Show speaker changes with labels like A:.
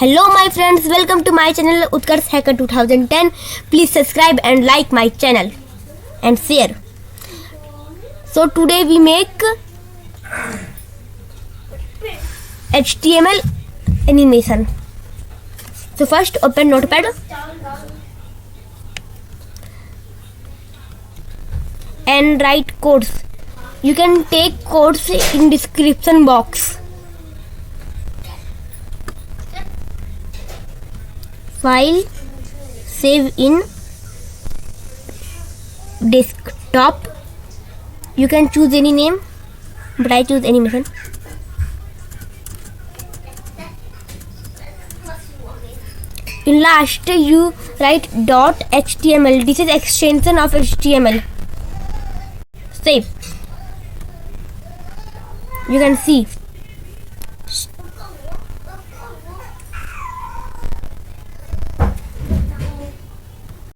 A: Hello my friends, welcome to my channel UTKARSH Hacker 2010. Please subscribe and like my channel and share. So today we make HTML animation. So first open Notepad and write codes. You can take codes in description box. File, save in desktop. You can choose any name, but I choose animation. In last you write .html. This is extension of HTML. Save. You can see